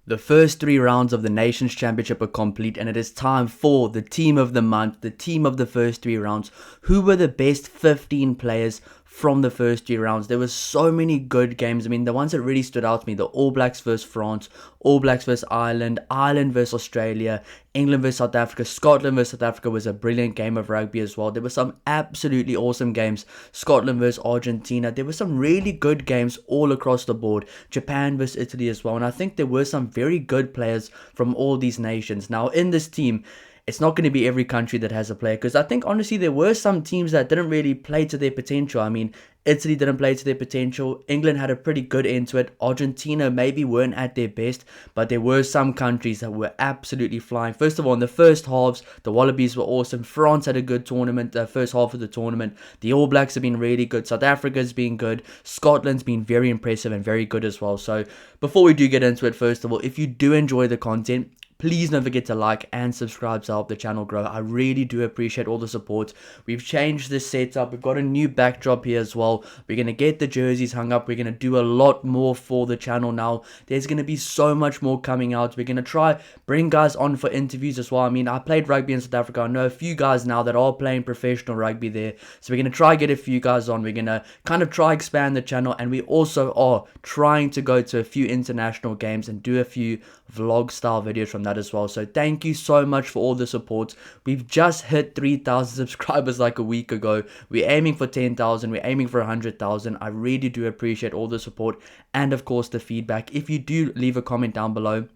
The first 3 rounds of the Nations Championship are complete, and it is time for the team of the month, the team of the first 3 rounds. Who were the best 15 players from the first 3 rounds? There were so many good games. I mean, the ones that really stood out to me, the All Blacks versus France, All Blacks versus Ireland, Ireland versus Australia, England versus South Africa, Scotland versus South Africa was a brilliant game of rugby as well. There were some absolutely awesome games. Scotland versus Argentina. There were some really good games all across the board. Japan versus Italy as well. And I think there were some very good players from all these nations. Now, in this team, it's not going to be every country that has a player, because I think honestly there were some teams that didn't really play to their potential. I mean, Italy didn't play to their potential. England had a pretty good end to it. Argentina maybe weren't at their best, but there were some countries that were absolutely flying. First of all, in the first halves, the Wallabies were awesome. France had a good tournament, the first half of the tournament. The All Blacks have been really good. South Africa's been good. Scotland's been very impressive and very good as well. So before we do get into it, first of all, if you do enjoy the content, please don't forget to like and subscribe to help the channel grow. I really do appreciate all the support. We've changed this setup. We've got a new backdrop here as well. We're going to get the jerseys hung up. We're going to do a lot more for the channel now. There's going to be so much more coming out. We're going to try bring guys on for interviews as well. I mean, I played rugby in South Africa. I know a few guys now that are playing professional rugby there. So we're going to try get a few guys on. We're going to kind of try expand the channel. And we also are trying to go to a few international games and do a few vlog style videos from that as well. So thank you so much for all the support. We've just hit 3,000 subscribers like a week ago. We're aiming for 10,000. We're aiming for 100,000. I really do appreciate all the support and of course the feedback. If you do leave a comment down below,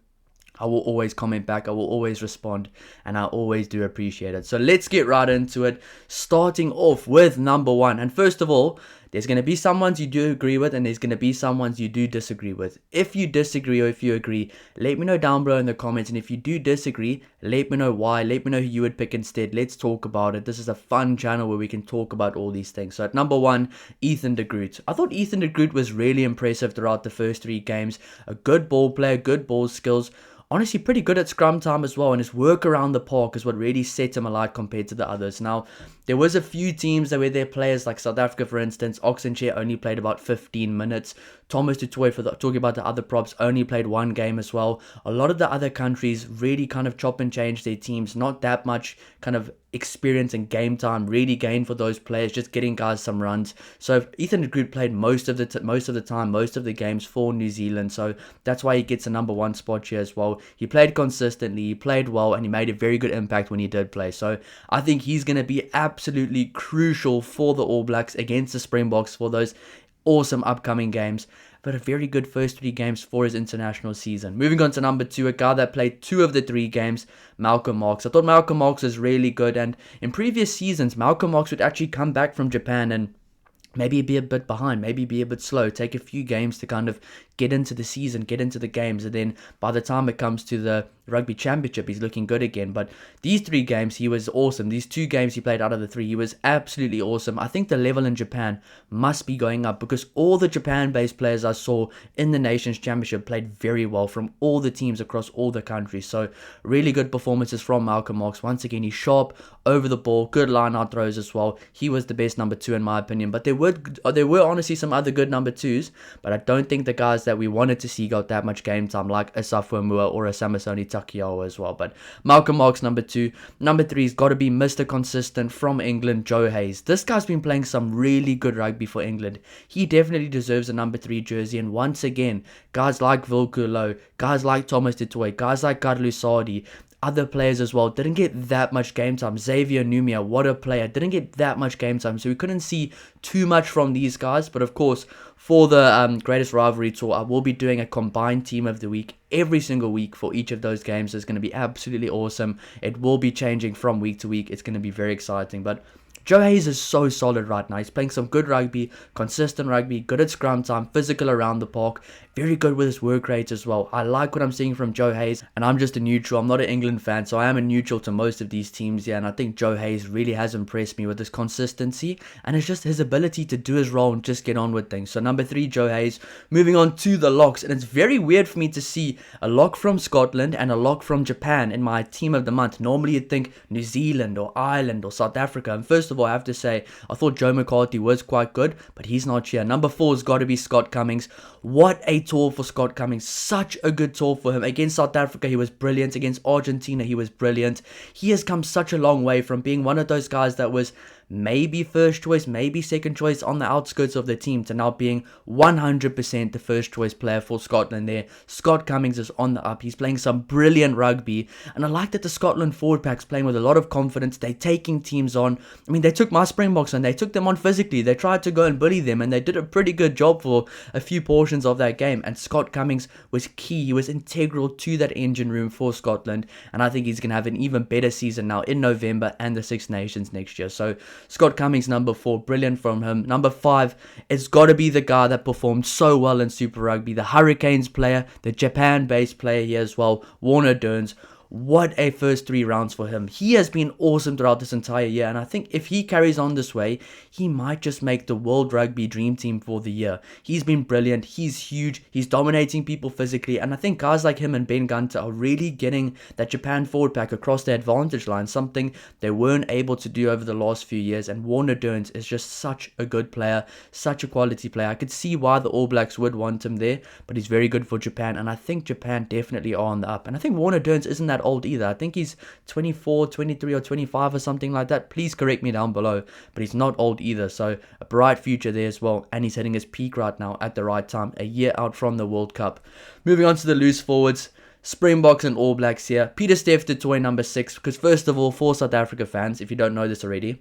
I will always comment back. I will always respond, and I always do appreciate it. So let's get right into it, starting off with number one. And first of all, there's going to be some ones you do agree with, and there's going to be some ones you do disagree with. If you disagree or if you agree, let me know down below in the comments. And if you do disagree, let me know why. Let me know who you would pick instead. Let's talk about it. This is a fun channel where we can talk about all these things. So at number one, Ethan de Groot. I thought Ethan de Groot was really impressive throughout the first 3 games. A good ball player, good ball skills. Honestly, pretty good at scrum time as well, and his work around the park is what really set him alight compared to the others. Now, there was a few teams that were their players, like South Africa, for instance. Oxenchair only played about 15 minutes. Thomas Dutoy, talking about the other props, only played 1 game as well. A lot of the other countries really kind of chop and change their teams. Not that much kind of experience and game time really gained for those players, just getting guys some runs. So Ethan de Groot played most of the time, most of the games for New Zealand. So that's why he gets a number one spot here as well. He played consistently, he played well, and he made a very good impact when he did play. So I think he's going to be absolutely crucial for the All Blacks against the Springboks for those awesome upcoming games. But a very good first 3 games for his international season. Moving on to number two, a guy that played 2 of the 3 games, Malcolm Marx. I thought Malcolm Marx was really good, and in previous seasons, Malcolm Marx would actually come back from Japan and maybe be a bit behind, maybe be a bit slow, take a few games to kind of get into the season, get into the games, and then by the time it comes to the Rugby Championship, he's looking good again. But these 3 games, he was awesome. These 2 games he played out of the 3, he was absolutely awesome. I think the level in Japan must be going up, because all the Japan-based players I saw in the Nations Championship played very well from all the teams across all the countries. So really good performances from Malcolm Marx. Once again, he's sharp over the ball, good line-out throws as well. He was the best number 2 in my opinion. But there were honestly some other good number 2s, but I don't think the guys that we wanted to see got that much game time, like Asafo Mua or a Samasoni Takiawa as well. But Malcolm Marx number 2. Number 3's got to be Mr. Consistent from England, Joe Hayes. This guy's been playing some really good rugby for England. He definitely deserves a number 3 jersey. And once again, guys like Vilkulo, guys like Thomas Dutoy, guys like Carlo Sardi, other players as well didn't get that much game time. Xavier Numia, what a player, didn't get that much game time, so we couldn't see too much from these guys. But of course, for the Greatest Rivalry Tour, I will be doing a combined team of the week every single week for each of those games. It's going to be absolutely awesome. It will be changing from week to week. It's going to be very exciting. But Joe Hayes is so solid right now. He's playing some good rugby, consistent rugby, good at scrum time, physical around the park, very good with his work rate as well. I like what I'm seeing from Joe Hayes, and I'm just a neutral. I'm not an England fan, so I am a neutral to most of these teams, yeah, and I think Joe Hayes really has impressed me with his consistency, and it's just his ability to do his role and just get on with things. So number 3, Joe Hayes. Moving on to the locks, and it's very weird for me to see a lock from Scotland and a lock from Japan in my team of the month. Normally you'd think New Zealand or Ireland or South Africa. And first of all, I have to say, I thought Joe McCarthy was quite good, but he's not here. Number 4 has got to be Scott Cummings. What a tour for Scott Cummings. Such a good tour for him. Against South Africa, he was brilliant. Against Argentina, he was brilliant. He has come such a long way from being one of those guys that was maybe first choice, maybe second choice on the outskirts of the team, to now being 100% the first choice player for Scotland there. Scott Cummings is on the up. He's playing some brilliant rugby, and I like that the Scotland forward pack's playing with a lot of confidence. They're taking teams on. I mean, they took my Springboks and they took them on physically. They tried to go and bully them, and they did a pretty good job for a few portions of that game, and Scott Cummings was key. He was integral to that engine room for Scotland, and I think he's going to have an even better season now in November and the Six Nations next year. So Scott Cummings, number 4, brilliant from him. Number 5, it's got to be the guy that performed so well in Super Rugby, the Hurricanes player, the Japan-based player here as well, Warner Durns. What a first 3 rounds for him. He has been awesome throughout this entire year, and I think if he carries on this way, he might just make the World Rugby Dream Team for the year. He's been brilliant. He's huge. He's dominating people physically, and I think guys like him and Ben Gunter are really getting that Japan forward pack across the advantage line, something they weren't able to do over the last few years, and Warner Durns is just such a good player, such a quality player. I could see why the All Blacks would want him there, but he's very good for Japan, and I think Japan definitely are on the up, and I think Warner Durns isn't that old either. I think he's 24, 23 or 25 or something like that. Please correct me down below, but he's not old either, so a bright future there as well, and he's hitting his peak right now at the right time, a year out from the World Cup. Moving on to the loose forwards, Springboks and All Blacks here. Pieter-Steph du Toit, number 6, because first of all, for South Africa fans, if you don't know this already,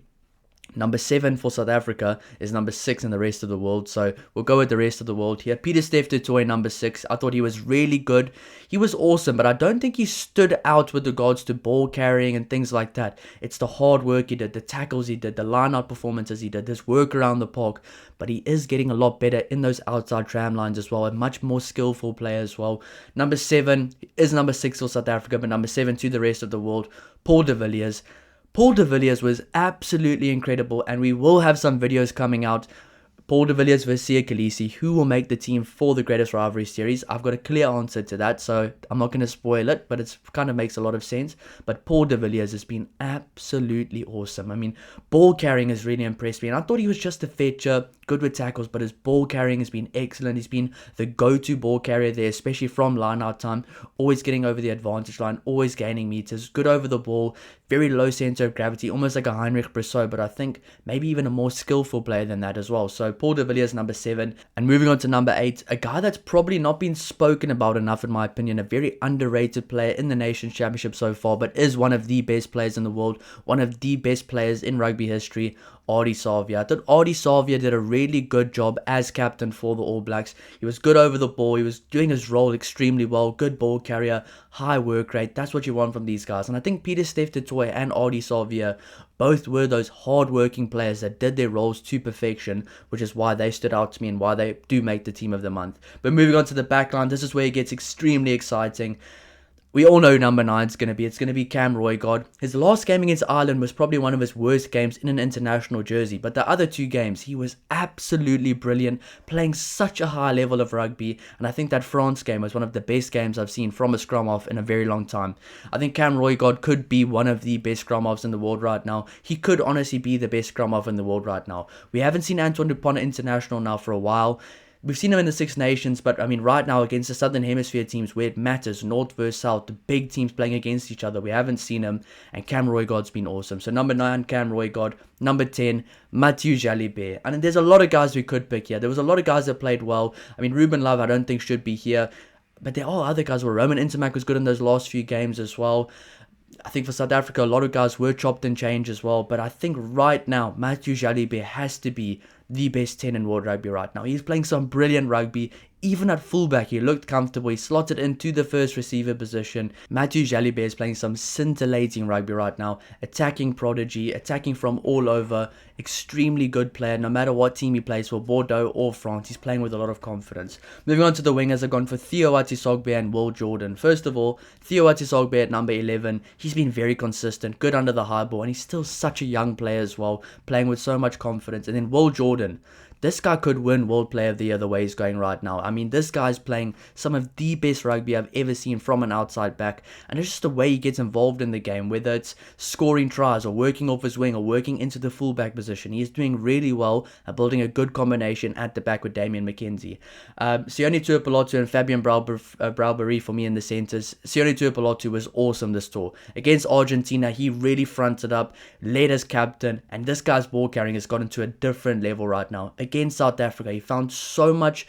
number 7 for South Africa is number 6 in the rest of the world. So we'll go with the rest of the world here. Pieter-Steph du Toit, number 6. I thought he was really good. He was awesome, but I don't think he stood out with regards to ball carrying and things like that. It's the hard work he did, the tackles he did, the line-out performances he did, his work around the park. But he is getting a lot better in those outside tram lines as well. A much more skillful player as well. Number 7 is number 6 for South Africa, but number 7 to the rest of the world, Paul de Villiers. Paul de Villiers was absolutely incredible, and we will have some videos coming out. Paul de Villiers versus Siya Kolisi, who will make the team for the Greatest Rivalry Series? I've got a clear answer to that, so I'm not going to spoil it, but it kind of makes a lot of sense. But Paul de Villiers has been absolutely awesome. I mean, ball carrying has really impressed me, and I thought he was just a fetcher, good with tackles, but his ball carrying has been excellent. He's been the go-to ball carrier there, especially from line-out time, always getting over the advantage line, always gaining meters, good over the ball, very low center of gravity, almost like a Heinrich Brissot, but I think maybe even a more skillful player than that as well. So Paul de Villiers, number 7. And moving on to number 8, a guy that's probably not been spoken about enough in my opinion, a very underrated player in the Nations Championship so far, but is one of the best players in the world, one of the best players in rugby history, Ardie Savia. I thought Ardie Savia did a really good job as captain for the All Blacks. He was good over the ball. He was doing his role extremely well. Good ball carrier, high work rate. That's what you want from these guys. And I think Pieter-Steph du Toit and Ardie Savia both were those hard-working players that did their roles to perfection, which is why they stood out to me and why they do make the team of the month. But moving on to the back line, this is where it gets extremely exciting. We all know number 9 is going to be, it's going to be Cam Roigard. His last game against Ireland was probably one of his worst games in an international jersey, but the other 2 games, he was absolutely brilliant, playing such a high level of rugby, and I think that France game was one of the best games I've seen from a scrum half in a very long time. I think Cam Roigard could be one of the best scrum halves in the world right now. He could honestly be the best scrum half in the world right now. We haven't seen Antoine Dupont at international now for a while. We've seen him in the Six Nations, but I mean, right now against the Southern Hemisphere teams where it matters, North versus South, the big teams playing against each other, we haven't seen him, and Cam Roigard's been awesome. So number 9, Cam Roigard. Number 10, Mathieu Jalibert. And there's a lot of guys we could pick here. There was a lot of guys that played well. I mean, Ruben Love, I don't think should be here, but there are other guys. Well, Roman Intermac was good in those last few games as well. I think for South Africa, a lot of guys were chopped and changed as well. But I think right now, Mathieu Jalibert has to be the best 10 in world rugby right now. He's playing some brilliant rugby. Even at fullback, he looked comfortable. He slotted into the first receiver position. Mathieu Jalibert is playing some scintillating rugby right now. Attacking prodigy, attacking from all over. Extremely good player. No matter what team he plays for, Bordeaux or France, he's playing with a lot of confidence. Moving on to the wingers, I've gone for Theo Atisogbe and Will Jordan. First of all, Theo Atisogbe at number 11. He's been very consistent, good under the high ball, and he's still such a young player as well, playing with so much confidence. And then Will Jordan, This guy could win World Player of the Year the way he's going right now. I mean, this guy's playing some of the best rugby I've ever seen from an outside back. And it's just the way he gets involved in the game, whether it's scoring tries or working off his wing or working into the fullback position. He's doing really well at building a good combination at the back with Damien McKenzie. Sione Tuipulotu and Fabian Braubery for me in the centres. Sione Tuipulotu was awesome this tour. Against Argentina, he really fronted up, led as captain, and this guy's ball carrying has gotten to a different level right now. Against South Africa, he found so much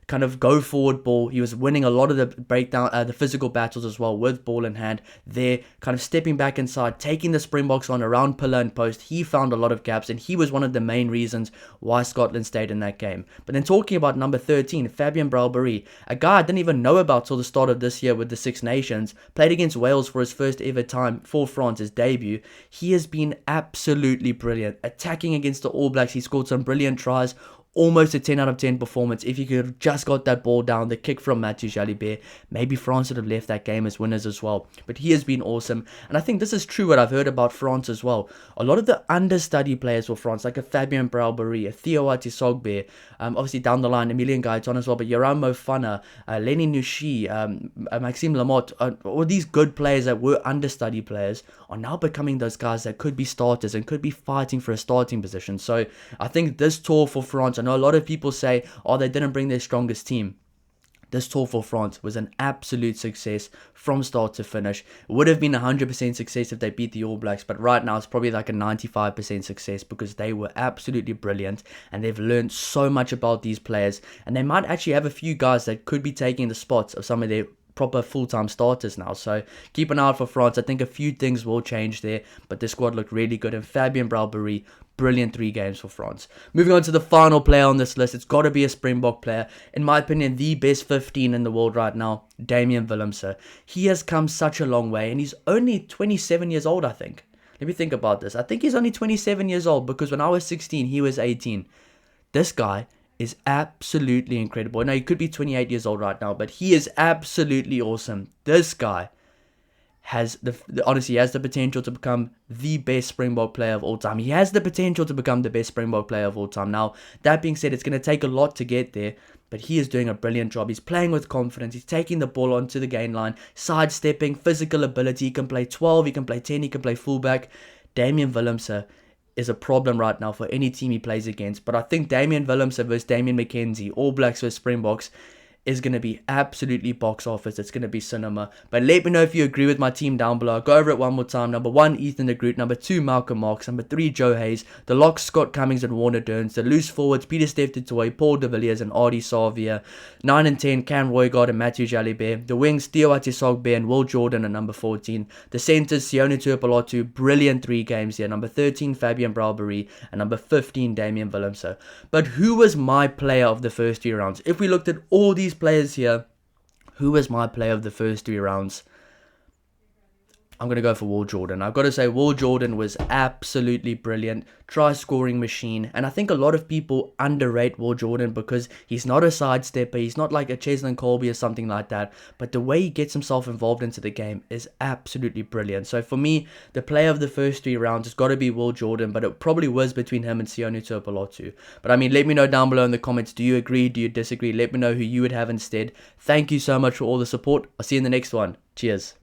kind of go forward ball. He was winning a lot of the breakdown, the physical battles as well with ball in hand. There, kind of stepping back inside, taking the Springboks on around pillar and post. He found a lot of gaps, and he was one of the main reasons why Scotland stayed in that game. But then talking about number 13, Fabian Braubery, a guy I didn't even know about till the start of this year with the Six Nations, played against Wales for his first ever time for France, his debut. He has been absolutely brilliant. Attacking against the All Blacks, he scored some brilliant tries. Almost a 10 out of 10 performance. If you could have just got that ball down, the kick from Mathieu Jalibert, maybe France would have left that game as winners as well. But he has been awesome. And I think this is true what I've heard about France as well. A lot of the understudy players for France, like a Fabien Braubery, a Theo Atisogbe, obviously down the line, Emilien Gaetan as well, but Yoram Mofana, Lenny Nushi, Maxime Lamotte, all these good players that were understudy players are now becoming those guys that could be starters and could be fighting for a starting position. So I think this tour for France, I know a lot of people say, oh, they didn't bring their strongest team. This tour for France was an absolute success from start to finish. It would have been 100% success if they beat the All Blacks, but right now it's probably like a 95% success because they were absolutely brilliant and they've learned so much about these players, and they might actually have a few guys that could be taking the spots of some of their proper full-time starters now. So keep an eye out for France. I think a few things will change there, but the squad looked really good, and Fabien Braubery, brilliant 3 games for France. Moving on to the final player on this list, it's got to be a Springbok player. In my opinion, the best 15 in the world right now, Damian Willemse. He has come such a long way, and he's only 27 years old, I think. Let me think about this. I think he's only 27 years old because when I was 16, he was 18. This guy is absolutely incredible. Now, he could be 28 years old right now, but he is absolutely awesome. This guy has honestly has the potential to become the best Springbok player of all time. He has the potential to become the best Springbok player of all time. Now, that being said, it's going to take a lot to get there, but he is doing a brilliant job. He's playing with confidence. He's taking the ball onto the gain line, sidestepping, physical ability. He can play 12, he can play 10, he can play fullback. Damian Willemse is a problem right now for any team he plays against. But I think Damian Willemse versus Damien McKenzie, All Blacks versus Springboks, is going to be absolutely box office. It's going to be cinema. But let me know if you agree with my team down below. I'll go over it one more time. Number 1, Ethan de Groot. Number 2, Malcolm Marx. Number 3, Joe Hayes. The locks, Scott Cummings and Warner Durns. The loose forwards, Peter Steph Toy, Paul de Villiers and Artie Savia. 9 and 10, Cam Roygaard and Mathieu Jalibert. The wings, Theo Atisogbe and Will Jordan at number 14. The centres, Sione Tuipulotu. Brilliant 3 games here. Number 13, Fabien Braubery. And number 15, Damian Willemse. But who was my player of the first 3 rounds? If we looked at all these players here, who was my player of the first 3 rounds? I'm going to go for Will Jordan. I've got to say, Will Jordan was absolutely brilliant. Try scoring machine. And I think a lot of people underrate Will Jordan because he's not a sidestepper. He's not like a Cheslin Colby or something like that. But the way he gets himself involved into the game is absolutely brilliant. So for me, the player of the first 3 rounds has got to be Will Jordan. But it probably was between him and Sione Tuipulotu. But I mean, let me know down below in the comments. Do you agree? Do you disagree? Let me know who you would have instead. Thank you so much for all the support. I'll see you in the next one. Cheers.